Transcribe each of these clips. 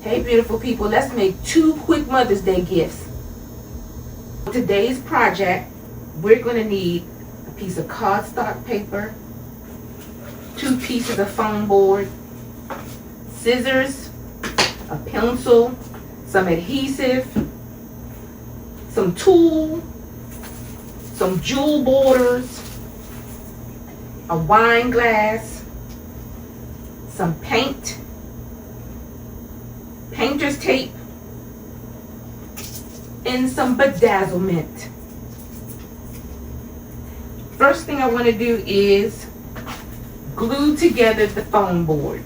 Hey beautiful people, let's make 2 quick Mother's Day gifts. For today's project, we're going to need a piece of cardstock paper, 2 pieces of foam board, scissors, a pencil, some adhesive, some tulle, some jewel borders, a wine glass, some paint, painter's tape, and some bedazzlement. First thing I want to do is glue together the foam board.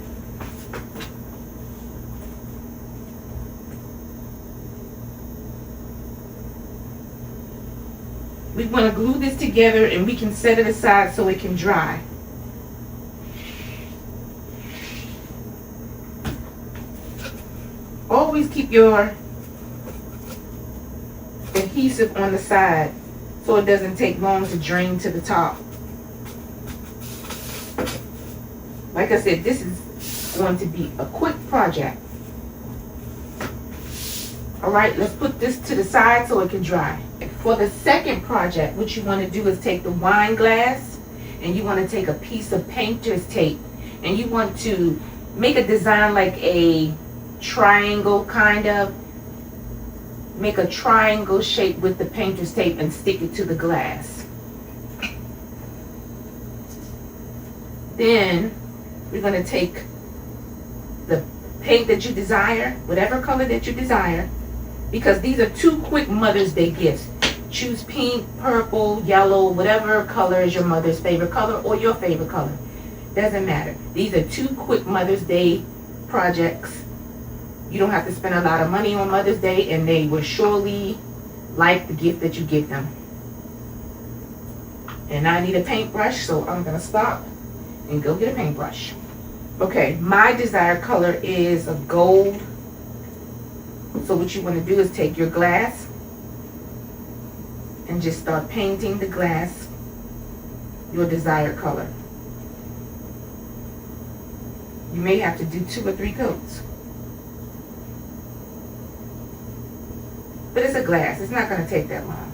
We want to glue this together and we can set it aside so it can dry. Always keep your adhesive on the side so it doesn't take long to drain to the top. Like I said, this is going to be a quick project. Alright, let's put this to the side so it can dry. For the second project, what you want to do is take the wine glass and you want to take a piece of painter's tape and you want to make a design like a triangle, kind of. Make a triangle shape with the painter's tape and stick it to the glass. Then we're going to take the paint that you desire, whatever color that you desire, because these are 2 quick Mother's Day gifts. Choose pink, purple, yellow, whatever color is your mother's favorite color or your favorite color. Doesn't matter. These are 2 quick Mother's Day projects. You don't have to spend a lot of money on Mother's Day, and they will surely like the gift that you give them. And I need a paintbrush, so I'm going to stop and go get a paintbrush. Okay, my desired color is a gold. So what you want to do is take your glass and just start painting the glass your desired color. You may have to do 2 or 3 coats. But it's a glass. It's not going to take that long.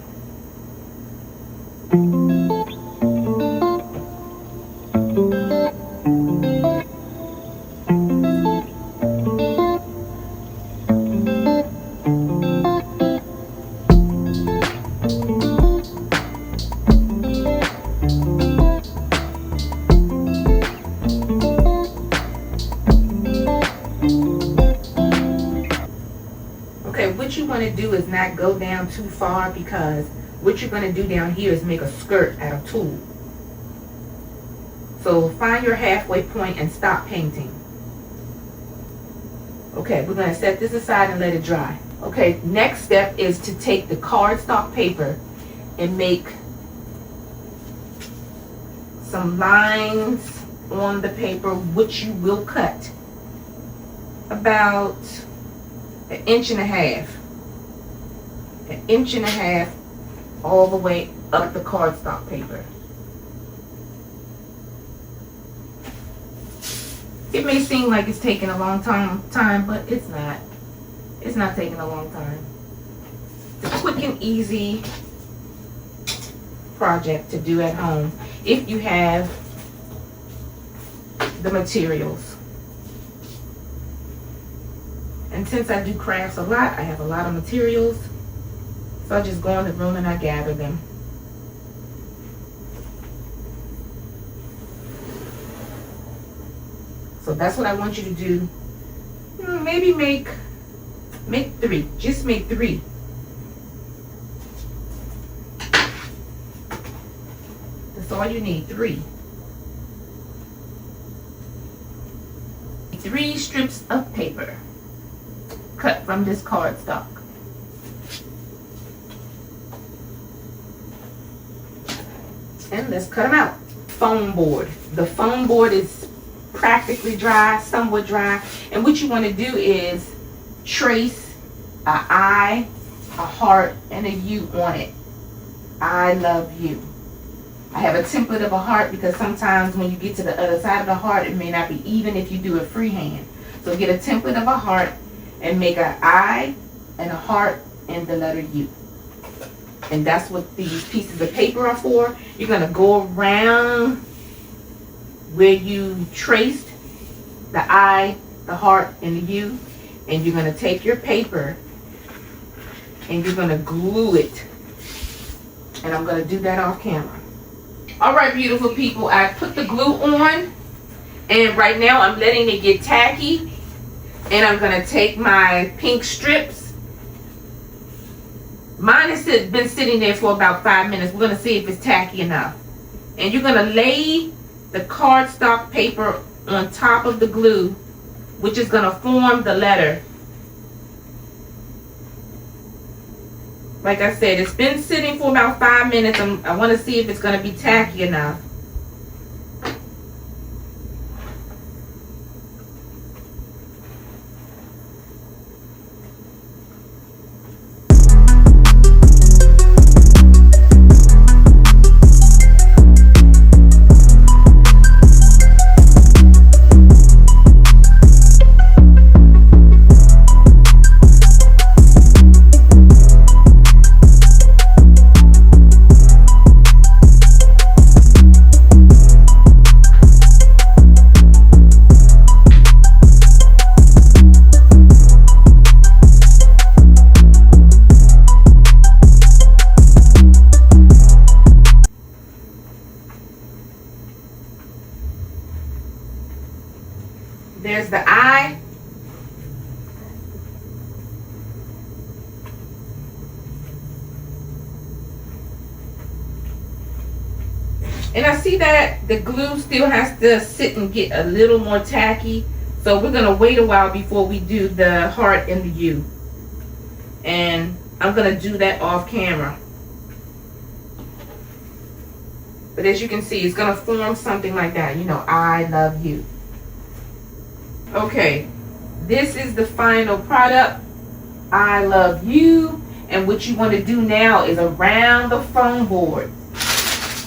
What you want to do is not go down too far, because what you're going to do down here is make a skirt out of tulle. So find your halfway point and stop painting. Okay, we're going to set this aside and let it dry. Okay, next step is to take the cardstock paper and make some lines on the paper, which you will cut about 1.5 inches. 1.5 inches all the way up the cardstock paper. It may seem like it's taking a long time, but it's not. It's not taking a long time. It's a quick and easy project to do at home if you have the materials. And since I do crafts a lot, I have a lot of materials. So I just go in the room and I gather them. So that's what I want you to do. Maybe make 3. Just make 3. That's all you need, 3. 3 strips of paper cut from this cardstock. And let's cut them out. Foam board. The foam board is practically dry, somewhat dry. And what you want to do is trace an I, a heart, and a U on it. I love you. I have a template of a heart because sometimes when you get to the other side of the heart, it may not be even if you do it freehand. So get a template of a heart and make an I and a heart and the letter U. And that's what these pieces of paper are for. You're going to go around where you traced the I, the heart, and the U. And you're going to take your paper and you're going to glue it. And I'm going to do that off camera. All right, beautiful people. I put the glue on. And right now I'm letting it get tacky. And I'm going to take my pink strips. Mine has been sitting there for about 5 minutes. We're going to see if it's tacky enough. And you're going to lay the cardstock paper on top of the glue, which is going to form the letter. Like I said, it's been sitting for about 5 minutes. I want to see if it's going to be tacky enough. There's the I. And I see that the glue still has to sit and get a little more tacky. So we're going to wait a while before we do the heart and the U. And I'm going to do that off camera. But as you can see, it's going to form something like that. You know, I love you. Okay, this is the final product. I love you. And what you want to do now is around the foam board,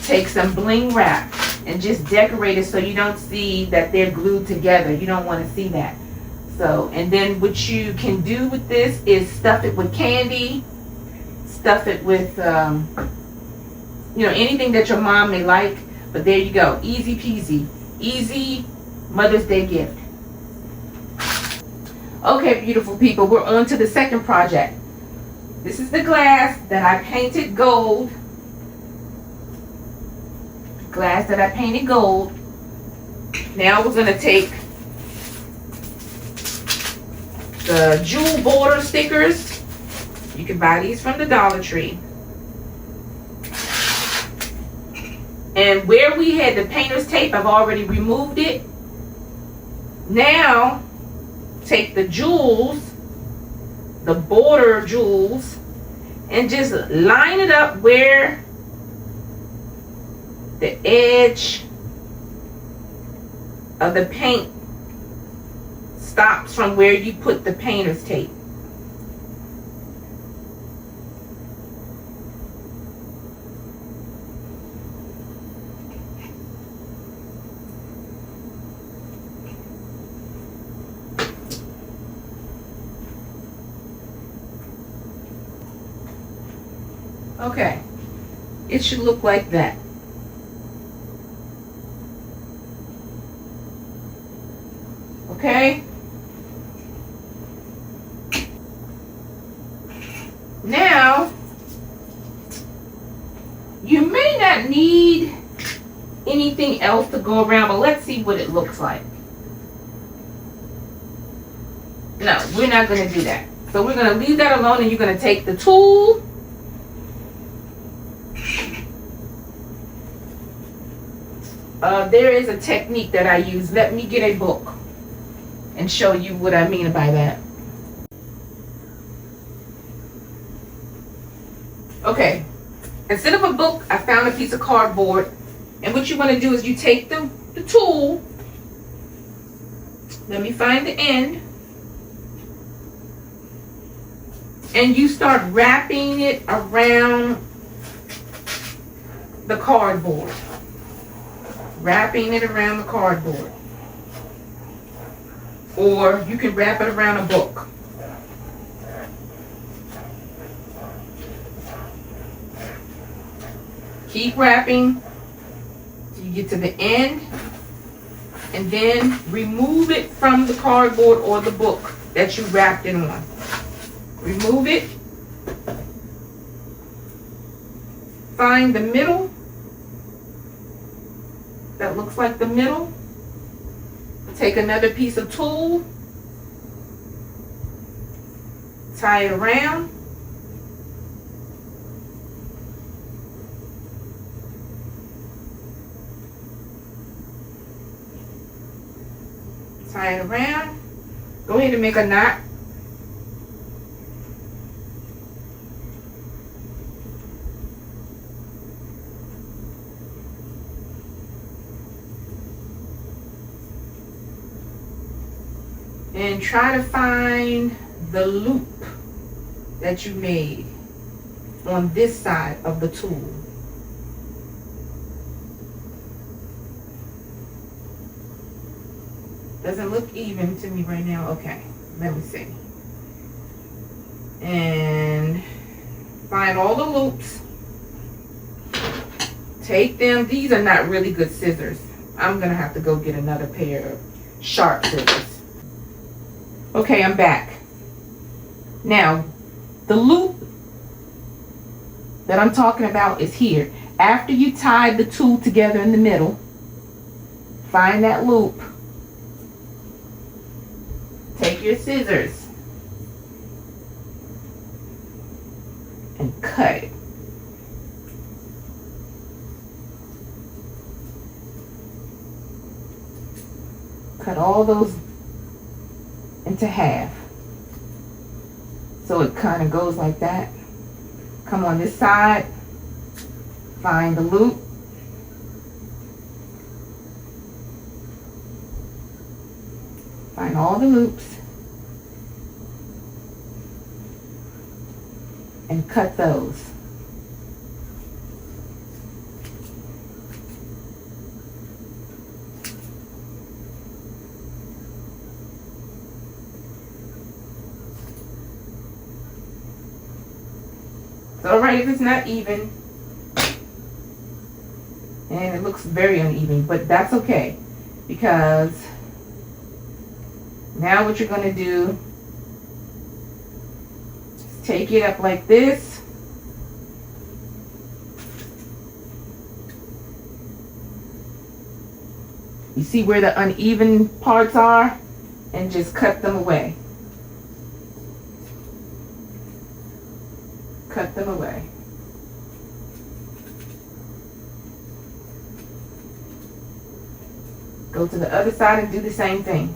take some bling wrap and just decorate it so you don't see that they're glued together. You don't want to see that. So, and then what you can do with this is stuff it with candy, stuff it with, you know, anything that your mom may like. But there you go, easy peasy, easy Mother's Day gift. Okay, beautiful people, we're on to the second project. This is the glass that I painted gold. Glass that I painted gold. Now we're going to take the jewel border stickers. You can buy these from the Dollar Tree. And where we had the painter's tape, I've already removed it. Now, take the jewels, the border jewels, and just line it up where the edge of the paint stops from where you put the painter's tape. Okay, it should look like that. Okay. Now, you may not need anything else to go around, but let's see what it looks like. No, we're not going to do that. So we're going to leave that alone, and you're going to take the tool. There is a technique that I use. Let me get a book and show you what I mean by that. Okay, instead of a book, I found a piece of cardboard. And what you want to do is you take the tool. Let me find the end. And you start wrapping it around the cardboard. Wrapping it around the cardboard. Or you can wrap it around a book. Keep wrapping till you get to the end, and then remove it from the cardboard or the book that you wrapped it on. Remove it. Find the middle that looks like the middle. Take another piece of tulle, tie it around. Tie it around. Go ahead and make a knot. And try to find the loop that you made on this side of the tool. Doesn't look even to me right now. Okay, let me see. And find all the loops. Take them. These are not really good scissors. I'm gonna have to go get another pair of sharp scissors. Okay, I'm back. Now, the loop that I'm talking about is here. After you tie the tool together in the middle, find that loop. Take your scissors and cut it. Cut all those into half. So it kind of goes like that. Come on this side, find the loop. Find all the loops and cut those. It's alright if it's not even, and it looks very uneven, but that's okay, because now what you're going to do is take it up like this. You see where the uneven parts are, and just cut them away. Cut them away. Go to the other side and do the same thing.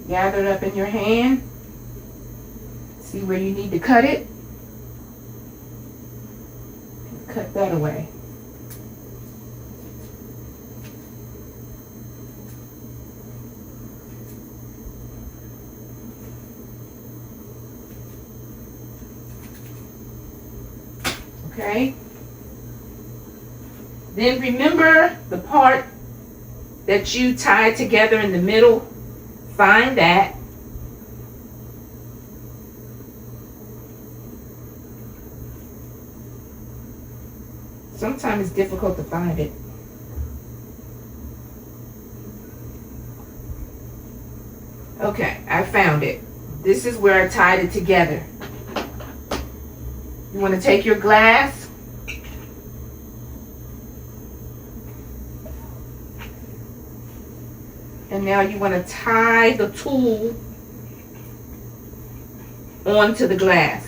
Gather it up in your hand. See where you need to cut it. And cut that away. Okay. Then remember the part that you tied together in the middle. Find that. Sometimes it's difficult to find it. Okay, I found it. This is where I tied it together. You want to take your glass and now you want to tie the tool onto the glass.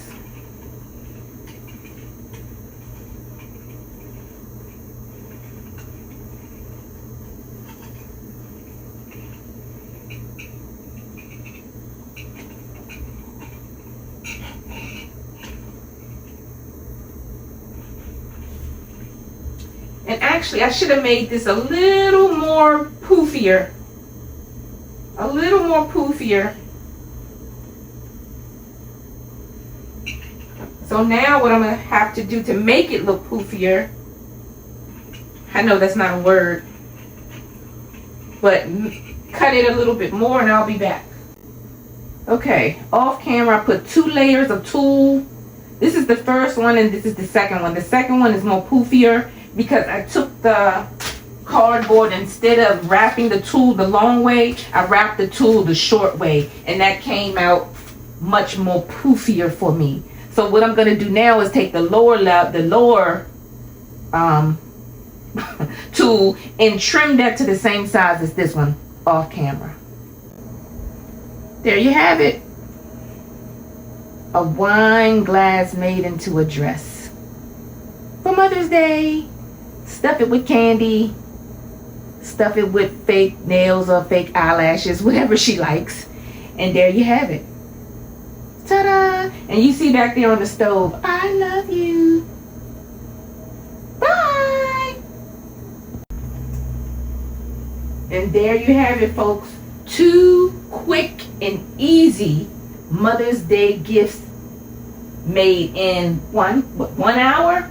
And actually, I should have made this a little more poofier. A little more poofier. So now what I'm going to have to do to make it look poofier, I know that's not a word, but cut it a little bit more and I'll be back. Okay, off camera I put 2 layers of tulle. This is the first one and this is the second one. The second one is more poofier because I took the cardboard, instead of wrapping the tulle the long way, I wrapped the tulle the short way, and that came out much more poofier for me. So what I'm going to do now is take the lower tool and trim that to the same size as this one off camera. There you have it. A wine glass made into a dress. For Mother's Day, stuff it with candy, stuff it with fake nails or fake eyelashes, whatever she likes. And there you have it. Ta-da! And you see back there on the stove, I love you. Bye! And there you have it, folks. 2 quick and easy Mother's Day gifts made in 1 hour?